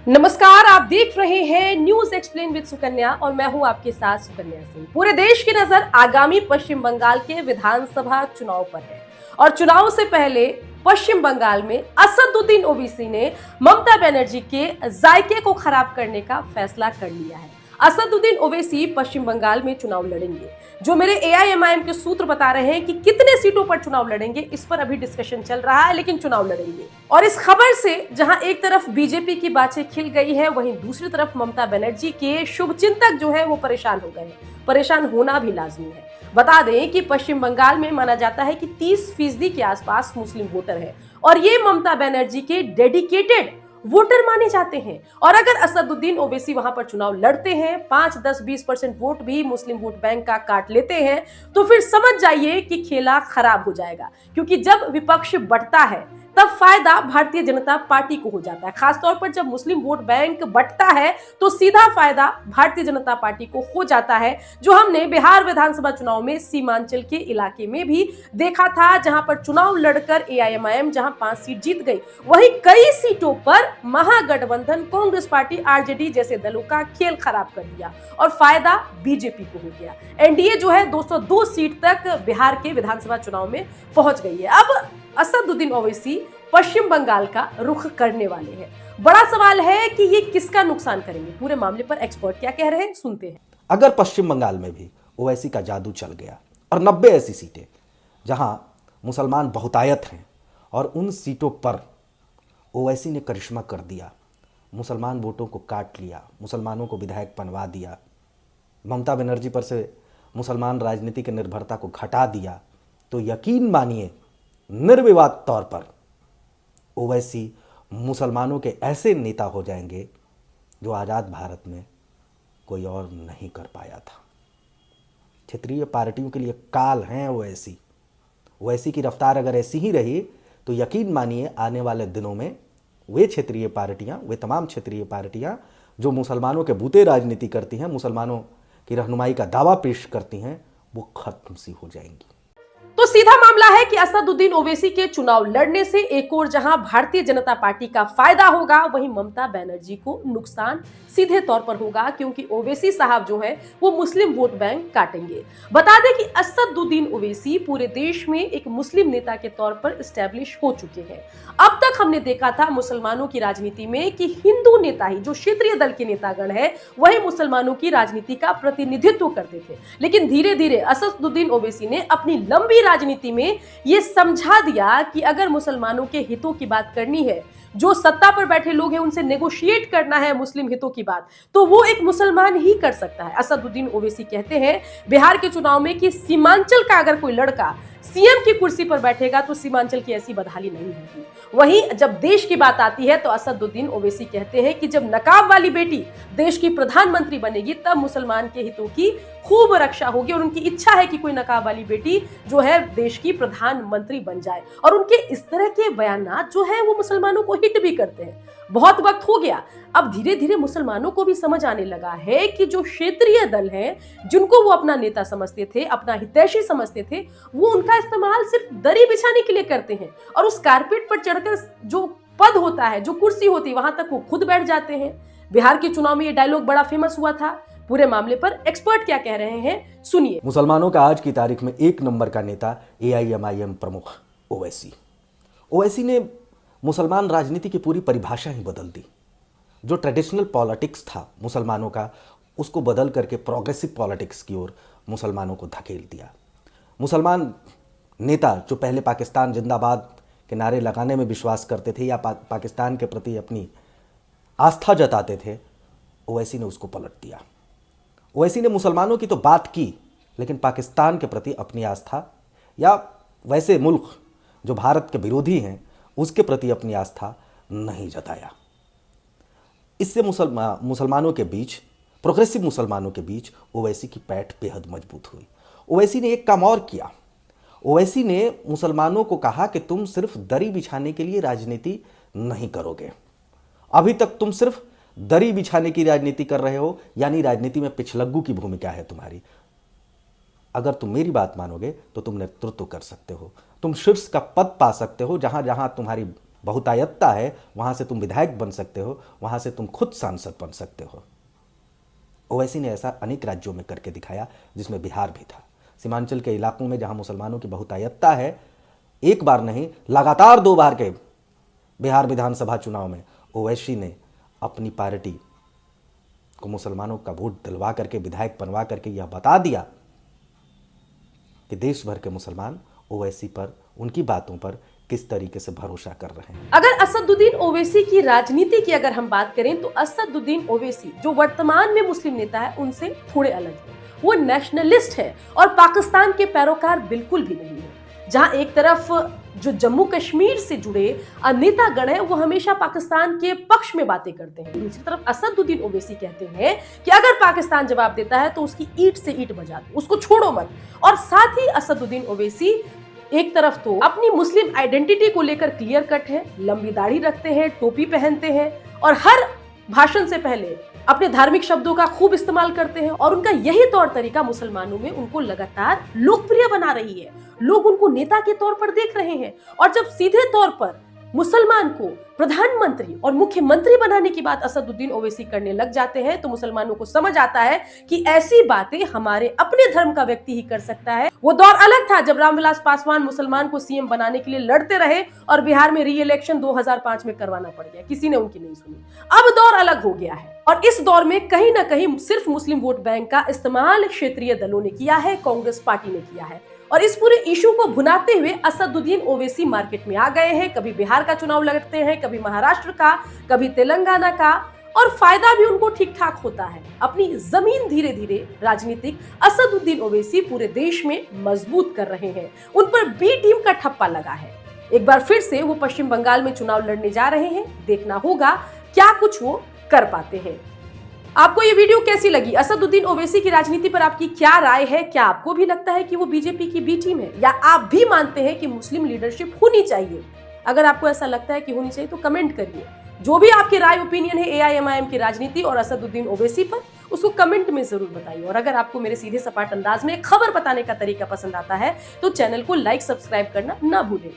नमस्कार, आप देख रहे हैं न्यूज एक्सप्लेन विद सुकन्या और मैं हूं आपके साथ सुकन्या सिंह। पूरे देश की नजर आगामी पश्चिम बंगाल के विधानसभा चुनाव पर है और चुनाव से पहले पश्चिम बंगाल में असदुद्दीन ओवैसी ने ममता बनर्जी के जायके को खराब करने का फैसला कर लिया है। असदुद्दीन ओवैसी पश्चिम बंगाल में चुनाव लड़ेंगे। जो मेरे एआईएमआईएम के सूत्र बता रहे हैं कि कितने सीटों पर चुनाव लड़ेंगे, इस पर अभी डिस्कशन चल रहा है, लेकिन चुनाव लड़ेंगे। और इस खबर से जहां एक तरफ बीजेपी की बातें खिल गई है, वहीं दूसरी तरफ ममता बनर्जी के शुभचिंतक जो है वो परेशान हो गए हैं। परेशान होना भी लाजमी है। बता दें कि पश्चिम बंगाल में माना जाता है कि 30% के आसपास मुस्लिम वोटर है और ये ममता बनर्जी के डेडिकेटेड वोटर माने जाते हैं। और अगर असदुद्दीन ओवैसी वहां पर चुनाव लड़ते हैं, 5, 10, 20% वोट भी मुस्लिम वोट बैंक का काट लेते हैं, तो फिर समझ जाइए कि खेला खराब हो जाएगा। क्योंकि जब विपक्ष बढ़ता है तब फायदा भारतीय जनता पार्टी को हो जाता है। खासतौर पर जब मुस्लिम वोट बैंक बढ़ता है तो सीधा फायदा भारतीय जनता पार्टी को हो जाता है, जो हमने बिहार विधानसभा चुनाव में सीमांचल के इलाके में भी देखा था, जहां पर चुनाव लड़कर एआईएमआईएम जहां 5 सीट जीत गई, वहीं कई सीटों पर महागठबंधन कांग्रेस पार्टी, आरजेडी जैसे दलों का खेल खराब कर दिया और फायदा बीजेपी को हो गया। एनडीए जो है 202 सीट तक बिहार के विधानसभा चुनाव में पहुंच गई है। अब असदुद्दीन ओवैसी पश्चिम बंगाल का रुख करने वाले हैं। बड़ा सवाल है कि ये किसका नुकसान करेंगे। पूरे मामले पर एक्सपर्ट क्या कह रहे हैं, सुनते हैं। अगर पश्चिम बंगाल में भी ओवैसी का जादू चल गया और 90 ऐसी सीटें जहां मुसलमान बहुतायत हैं और उन सीटों पर ओवैसी ने करिश्मा कर दिया, मुसलमान वोटों को काट लिया, मुसलमानों को विधायक बनवा दिया, ममता बनर्जी पर से मुसलमान राजनीति की निर्भरता को घटा दिया, तो यकीन मानिए निर्विवाद तौर पर ओवैसी मुसलमानों के ऐसे नेता हो जाएंगे जो आज़ाद भारत में कोई और नहीं कर पाया था। क्षेत्रीय पार्टियों के लिए काल हैं ओवैसी। ओवैसी की रफ्तार अगर ऐसी ही रही तो यकीन मानिए आने वाले दिनों में वे क्षेत्रीय पार्टियां, वे तमाम क्षेत्रीय पार्टियां जो मुसलमानों के बूते राजनीति करती हैं, मुसलमानों की रहनुमाई का दावा पेश करती हैं, वो खत्म सी हो जाएंगी। तो सीधा मामला है कि असदुद्दीन ओवैसी के चुनाव लड़ने से एक और जहां भारतीय जनता पार्टी का फायदा होगा, वहीं ममता बनर्जी को नुकसान सीधे तौर पर होगा, क्योंकि ओवैसी साहब जो है वो मुस्लिम वोट बैंक काटेंगे। बता दें कि असदुद्दीन ओवैसी पूरे देश में एक मुस्लिम नेता के तौर पर एस्टैब्लिश हो चुके हैं। अब तक हमने देखा था मुसलमानों की राजनीति में कि हिंदू नेता ही, जो क्षेत्रीय दल के नेतागण है, वही मुसलमानों की राजनीति का प्रतिनिधित्व करते थे। लेकिन धीरे धीरे असदुद्दीन ओवैसी ने अपनी लंबी राजनीति में यह समझा दिया कि अगर मुसलमानों के हितों की बात करनी है, जो सत्ता पर बैठे लोग हैं उनसे नेगोशिएट करना है मुस्लिम हितों की बात, तो वो एक मुसलमान ही कर सकता है। असदुद्दीन ओवैसी कहते हैं बिहार के चुनाव में कि सीमांचल का अगर कोई लड़का सीएम की कुर्सी पर बैठेगा तो सीमांचल की ऐसी बदहाली नहीं होगी। वहीं जब देश की बात आती है तो असदुद्दीन ओवैसी कहते हैं कि जब नकाब वाली बेटी देश की प्रधानमंत्री बनेगी तब मुसलमान के हितों की खूब रक्षा होगी, और उनकी इच्छा है कि कोई नकाब वाली बेटी जो है देश की प्रधानमंत्री बन जाए। और उनके इस तरह के बयानात जो है वो मुसलमानों को हिट भी करते हैं। बहुत वक्त हो गया, अब धीरे धीरे मुसलमानों को भी समझ आने लगा है कि जो क्षेत्रीय दल हैं, जिनको वो अपना नेता समझते थे, अपना हितैषी समझते थे, वो उनका इस्तेमाल सिर्फ दरी बिछाने के लिए करते हैं और उस कारपेट पर चढ़कर जो पद होता है, जो कुर्सी होती है, वहां तक वो खुद बैठ जाते हैं। बिहार के चुनाव में ये डायलॉग बड़ा फेमस हुआ था। पूरे मामले पर एक्सपर्ट क्या कह रहे हैं, सुनिए। मुसलमानों का आज की तारीख में एक नंबर का नेता एआईएमआईएम प्रमुख ओवैसी। ओवैसी ने मुसलमान राजनीति की पूरी परिभाषा ही बदल दी। जो ट्रेडिशनल पॉलिटिक्स था मुसलमानों का, उसको बदल करके प्रोग्रेसिव पॉलिटिक्स की ओर मुसलमानों को धकेल दिया। मुसलमान नेता जो पहले पाकिस्तान जिंदाबाद के नारे लगाने में विश्वास करते थे या पाकिस्तान के प्रति अपनी आस्था जताते थे, ओवैसी ने उसको पलट दिया। ओवैसी ने मुसलमानों की तो बात की, लेकिन पाकिस्तान के प्रति अपनी आस्था, या वैसे मुल्क जो भारत के विरोधी हैं उसके प्रति अपनी आस्था नहीं जताया। इससे मुसलमानों के बीच, प्रोग्रेसिव मुसलमानों के बीच ओवैसी की पैठ बेहद मजबूत हुई। ओवैसी ने एक काम और किया। ओवैसी ने मुसलमानों को कहा कि तुम सिर्फ दरी बिछाने के लिए राजनीति नहीं करोगे। अभी तक तुम सिर्फ दरी बिछाने की राजनीति कर रहे हो, यानी राजनीति में पिछलग्गू की भूमिका है तुम्हारी। अगर तुम मेरी बात मानोगे तो तुम नेतृत्व कर सकते हो, तुम शीर्ष का पद पा सकते हो, जहां जहां तुम्हारी बहुतायतता है, वहां से तुम विधायक बन सकते हो, वहां से तुम खुद सांसद बन सकते हो। ओवैसी ने ऐसा अनेक राज्यों में करके दिखाया, जिसमें बिहार भी था। सीमांचल के इलाकों में जहां मुसलमानों की बहुतायतता है, एक बार नहीं लगातार 2 बार के बिहार विधानसभा चुनाव में ओवैसी ने अपनी पार्टी को मुसलमानों का वोट दिलवा करके, विधायक बनवा करके यह बता दिया कि देश भर के मुसलमान ओवैसी पर, उनकी बातों पर किस तरीके से भरोसा कर रहे हैं। अगर असदुद्दीन ओवैसी की राजनीति की अगर हम बात करें तो असदुद्दीन ओवैसी जो वर्तमान में मुस्लिम नेता है उनसे थोड़े अलग है। वो नेशनलिस्ट है और पाकिस्तान के पैरोकार बिल्कुल भी नहीं है। जहां एक तरफ जो जम्मू कश्मीर से जुड़े नेतागण हैं वो हमेशा पाकिस्तान के पक्ष में बातें करते हैं, दूसरी तरफ असदुद्दीन ओवैसी कहते हैं कि अगर पाकिस्तान जवाब देता है तो उसकी ईंट से ईंट बजा दो, उसको छोड़ो मत। और साथ ही असदुद्दीन ओवैसी एक तरफ तो अपनी मुस्लिम आइडेंटिटी को लेकर क्लियर कट है, लंबी दाढ़ी रखते हैं, टोपी पहनते हैं और हर भाषण से पहले अपने धार्मिक शब्दों का खूब इस्तेमाल करते हैं। और उनका यही तौर तरीका मुसलमानों में उनको लगातार लोकप्रिय बना रही है। लोग उनको नेता के तौर पर देख रहे हैं और जब सीधे तौर पर मुसलमान को प्रधानमंत्री और मुख्यमंत्री बनाने की बात असदुद्दीन ओवैसी करने लग जाते हैं तो मुसलमानों को समझ आता है कि ऐसी बातें हमारे अपने धर्म का व्यक्ति ही कर सकता है। वो दौर अलग था जब रामविलास पासवान मुसलमान को सीएम बनाने के लिए लड़ते रहे और बिहार में री इलेक्शन 2005 में करवाना पड़ गया, किसी ने उनकी नहीं सुनी। अब दौर अलग हो गया है और इस दौर में कहीं ना कहीं सिर्फ मुस्लिम वोट बैंक का इस्तेमाल क्षेत्रीय दलों ने किया है, कांग्रेस पार्टी ने किया है। और इस पूरे इशू को भुनाते हुए असदुद्दीन ओवैसी मार्केट में आ गए हैं। कभी बिहार का चुनाव लड़ते हैं, कभी महाराष्ट्र का, कभी तेलंगाना का, और फायदा भी उनको ठीक ठाक होता है। अपनी जमीन धीरे धीरे राजनीतिक असदुद्दीन ओवैसी पूरे देश में मजबूत कर रहे हैं। उन पर बी टीम का ठप्पा लगा है। एक बार फिर से वो पश्चिम बंगाल में चुनाव लड़ने जा रहे हैं। देखना होगा क्या कुछ वो कर पाते हैं। आपको ये वीडियो कैसी लगी? असदुद्दीन ओवैसी की राजनीति पर आपकी क्या राय है? क्या आपको भी लगता है कि वो बीजेपी की बी टीम है, या आप भी मानते हैं कि मुस्लिम लीडरशिप होनी चाहिए? अगर आपको ऐसा लगता है कि होनी चाहिए तो कमेंट करिए। जो भी आपकी राय ओपिनियन है एआईएमआईएम की राजनीति और असदुद्दीन ओवैसी पर, उसको कमेंट में जरूर बताइए। और अगर आपको मेरे सीधे सपाट अंदाज में खबर बताने का तरीका पसंद आता है तो चैनल को लाइक सब्सक्राइब करना ना भूलें।